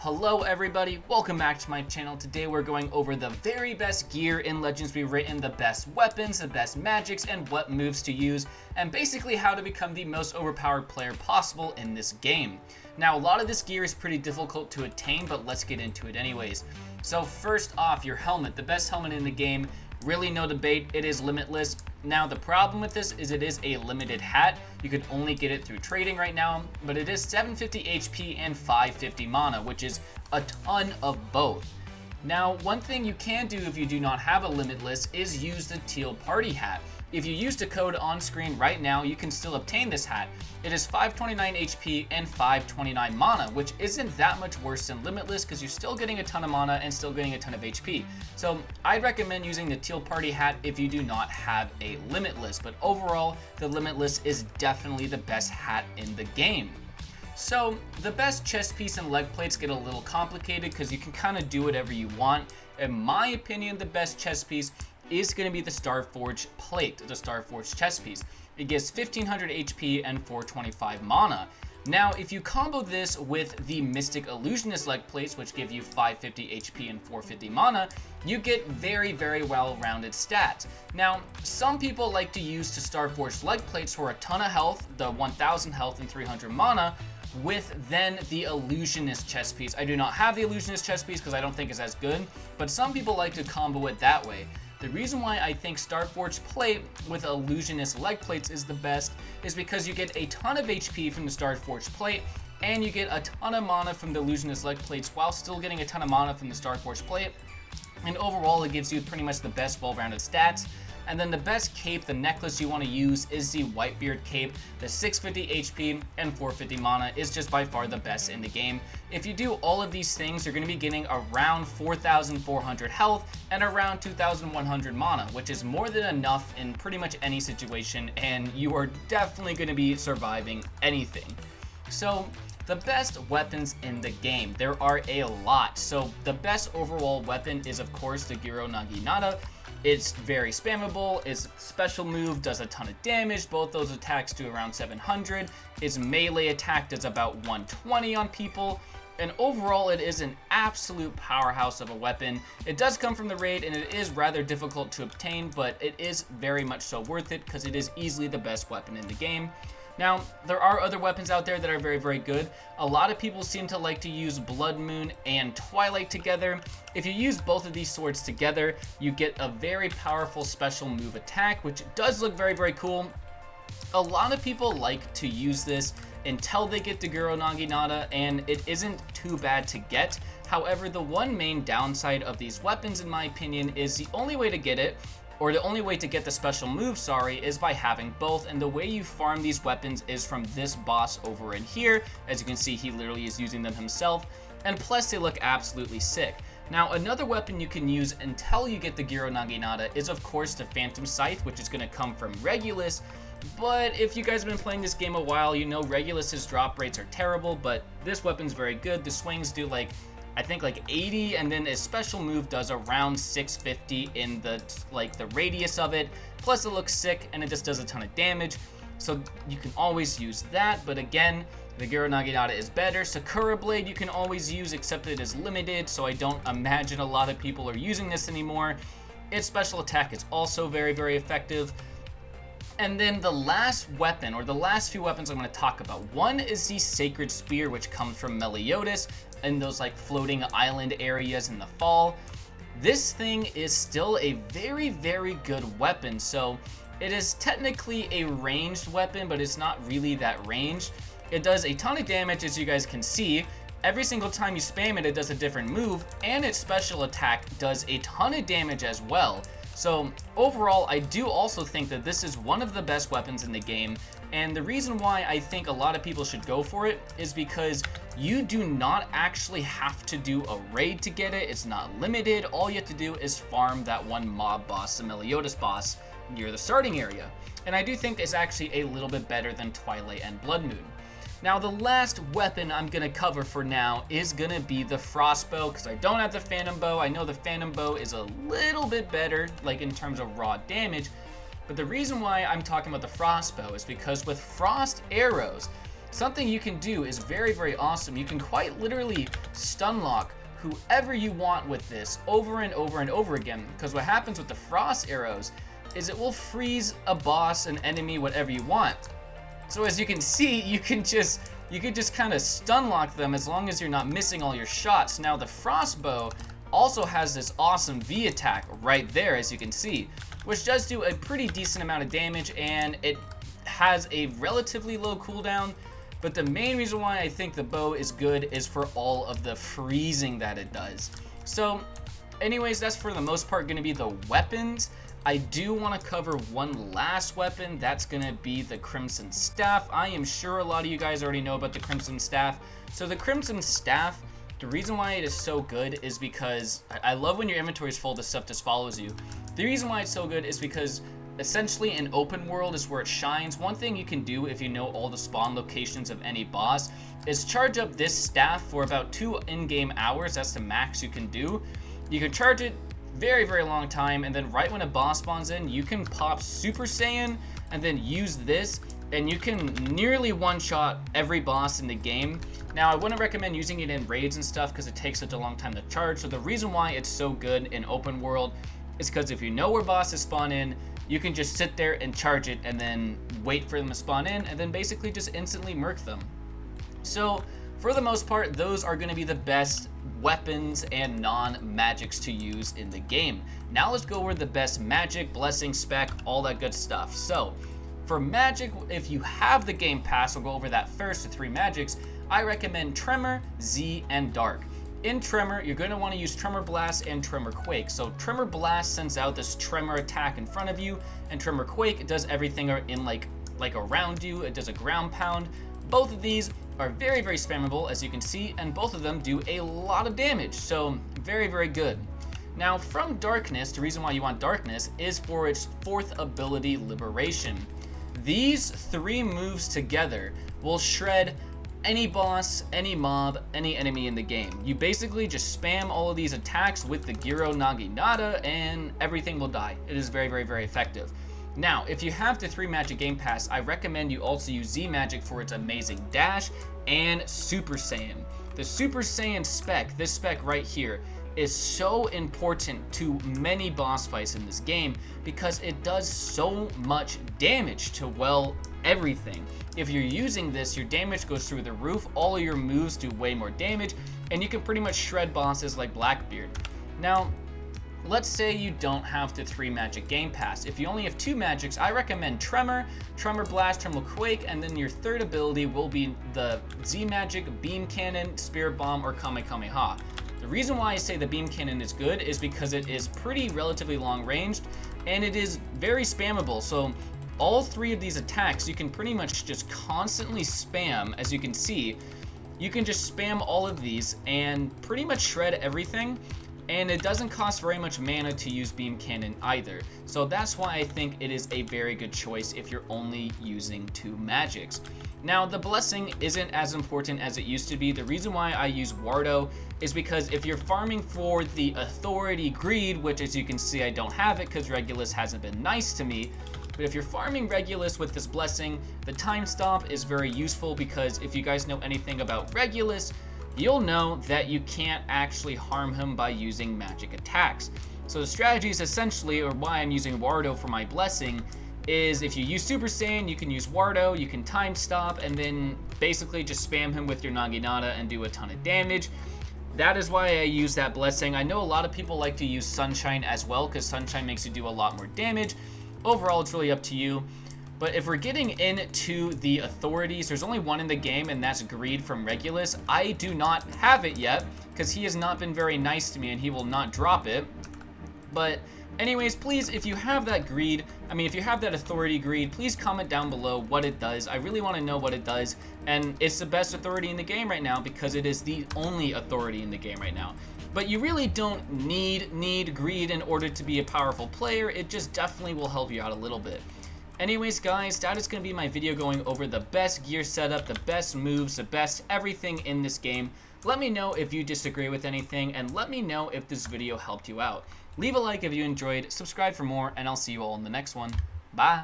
Hello everybody, welcome back to my channel. Today we're going over the very best gear in Legends Rewritten, the best weapons, the best magics, and what moves to use, and basically how to become the most overpowered player possible in this game. Now a lot of this gear is pretty difficult to attain, but let's get into it anyways. So first off, your helmet, the best helmet in the game. Really no debate, it is limitless. Now the problem with this is it is a limited hat. You can only get it through trading right now, but it is 750 HP and 550 mana, which is a ton of both. Now one thing you can do if you do not have a limitless is use the teal party hat. If you use the code on screen right now, you can still obtain this hat. It is 529 HP and 529 mana, which isn't that much worse than limitless because you're still getting a ton of mana and still getting a ton of HP. So I'd recommend using the teal party hat if you do not have a limitless, but overall the limitless is definitely the best hat in the game. So the best chest piece and leg plates get a little complicated because you can kind of do whatever you want. In my opinion, the best chest piece is going to be the Starforged plate, the Starforged chest piece. It gives 1500 HP and 425 mana. Now, if you combo this with the Mystic Illusionist leg plates, which give you 550 HP and 450 mana, you get very, very well-rounded stats. Now, some people like to use the Starforged leg plates for a ton of health, the 1000 health and 300 mana, with then the Illusionist chest piece. I do not have the Illusionist chest piece because I don't think it's as good, but some people like to combo it that way. The reason why I think Starforged plate with Illusionist leg plates is the best is because you get a ton of HP from the Starforged plate and you get a ton of mana from the Illusionist leg plates while still getting a ton of mana from the Starforged plate. And overall, it gives you pretty much the best well-rounded stats. And then the best cape, the necklace you want to use is the Whitebeard cape. The 650 HP and 450 mana is just by far the best in the game. If you do all of these things, you're going to be getting around 4,400 health and around 2,100 mana, which is more than enough in pretty much any situation, and you are definitely going to be surviving anything. So the best weapons in the game, there are a lot. So the best overall weapon is of course the Giro Naginata. It's very spammable, its special move does a ton of damage, both those attacks do around 700, its melee attack does about 120 on people, and overall it is an absolute powerhouse of a weapon. It does come from the raid and it is rather difficult to obtain, but it is very much so worth it because it is easily the best weapon in the game. Now, there are other weapons out there that are very, very good. A lot of people seem to like to use Blood Moon and Twilight together. If you use both of these swords together, you get a very powerful special move attack, which does look very, very cool. A lot of people like to use this until they get to Giro Naginata, and it isn't too bad to get. However, the one main downside of these weapons, in my opinion, is the only way to get it, or the only way to get the special move, is by having both, and the way you farm these weapons is from this boss over in here. As you can see, he literally is using them himself, and plus they look absolutely sick. Now, another weapon you can use until you get the Giro Naginata is of course the Phantom Scythe, which is going to come from Regulus, but if you guys have been playing this game a while, you know Regulus's drop rates are terrible, but this weapon's very good. The swings do I think like 80, and then a special move does around 650 in the radius of it. Plus it looks sick and it just does a ton of damage. So you can always use that, but again, the Giro Naginata is better. Sakura Blade you can always use, except it is limited, so I don't imagine a lot of people are using this anymore. Its special attack is also very, very effective. And then the last weapon, or the last few weapons I'm going to talk about. One is the Sacred Spear, which comes from Meliodas in those floating island areas in the fall. This thing is still a very, very good weapon. So it is technically a ranged weapon, but it's not really that ranged. It does a ton of damage, as you guys can see. Every single time you spam it, it does a different move, and its special attack does a ton of damage as well. So overall, I do also think that this is one of the best weapons in the game, and the reason why I think a lot of people should go for it is because you do not actually have to do a raid to get it. It's not limited. All you have to do is farm that one mob boss, the Meliodas boss, near the starting area. And I do think it's actually a little bit better than Twilight and Blood Moon. Now, the last weapon I'm going to cover for now is going to be the Frostbow, because I don't have the Phantom Bow. I know the Phantom Bow is a little bit better, in terms of raw damage, but the reason why I'm talking about the Frostbow is because with Frost Arrows, something you can do is very, very awesome. You can quite literally stun lock whoever you want with this over and over and over again, because what happens with the frost arrows is it will freeze a boss, an enemy, whatever you want. So as you can see, you can just kind of stun lock them as long as you're not missing all your shots. Now the frost bow also has this awesome V attack right there, as you can see, which does do a pretty decent amount of damage, and it has a relatively low cooldown. But the main reason why I think the bow is good is for all of the freezing that it does. So anyways, that's for the most part going to be the weapons. I do want to cover one last weapon. That's going to be the Crimson Staff. I am sure a lot of you guys already know about the Crimson Staff. So the Crimson Staff, the reason why it is so good is because I love when your inventory is full, the stuff just follows you. The reason why it's so good is because essentially an open world is where it shines. One thing you can do if you know all the spawn locations of any boss is charge up this staff for about 2 in-game hours. That's the max you can do. You can charge it very, very long time, and then right when a boss spawns in, you can pop Super Saiyan and then use this, and you can nearly one-shot every boss in the game. Now, I wouldn't recommend using it in raids and stuff because it takes such a long time to charge. So the reason why it's so good in open world is because if you know where bosses spawn in, you can just sit there and charge it and then wait for them to spawn in and then basically just instantly murk them. So for the most part, those are going to be the best weapons and non-magics to use in the game. Now let's go over the best magic, blessing, spec, all that good stuff. So for magic, if you have the game pass, we'll go over that first, the 3 magics. I recommend Tremor, Z, and Dark. In Tremor, you're going to want to use Tremor Blast and Tremor Quake. So Tremor Blast sends out this Tremor attack in front of you, and Tremor Quake does everything in like around you. It does a ground pound. Both of these are very, very spammable, as you can see, and both of them do a lot of damage. So very, very good. Now from Darkness, the reason why you want Darkness is for its 4th ability, Liberation. These 3 moves together will shred any boss, any mob, any enemy in the game. You basically just spam all of these attacks with the Giro Naginata and everything will die. It is very, very, very effective. Now, if you have the 3 magic game pass, I recommend you also use Z magic for its amazing dash and Super Saiyan. The Super Saiyan spec, this spec right here, is so important to many boss fights in this game because it does so much damage to, well, everything. If you're using this, your damage goes through the roof, all of your moves do way more damage, and you can pretty much shred bosses like Blackbeard. Now, let's say you don't have the 3 magic game pass. If you only have 2 magics, I recommend Tremor, Tremor Blast, Tremor Quake, and then your 3rd ability will be the Z magic, Beam Cannon, Spirit Bomb, or Kamehameha. The reason why I say the Beam Cannon is good is because it is pretty relatively long ranged, and it is very spammable. So all 3 of these attacks you can pretty much just constantly spam. As you can see, you can just spam all of these and pretty much shred everything, and it doesn't cost very much mana to use Beam Cannon either. So that's why I think it is a very good choice if you're only using 2 magics. Now, the blessing isn't as important as it used to be. The reason why I use Wardo is because if you're farming for the Authority Greed, which as you can see I don't have it because Regulus hasn't been nice to me, but if you're farming Regulus with this blessing, the time stop is very useful because if you guys know anything about Regulus, you'll know that you can't actually harm him by using magic attacks. So the strategy is essentially, or why I'm using Wardo for my blessing, is if you use Super Saiyan, you can use Wardo, you can time stop, and then basically just spam him with your Naginata and do a ton of damage. That is why I use that blessing. I know a lot of people like to use Sunshine as well, because Sunshine makes you do a lot more damage. Overall, it's really up to you. But if we're getting into the authorities, there's only one in the game, and that's Greed from Regulus. I do not have it yet, because he has not been very nice to me, and he will not drop it. But anyways, please, if you have that greed, if you have that authority greed, please comment down below what it does. I really want to know what it does, and it's the best authority in the game right now because it is the only authority in the game right now. But you really don't need greed in order to be a powerful player. It just definitely will help you out a little bit. Anyways, guys, that is going to be my video going over the best gear setup, the best moves, the best everything in this game. Let me know if you disagree with anything, and let me know if this video helped you out. Leave a like if you enjoyed, subscribe for more, and I'll see you all in the next one. Bye!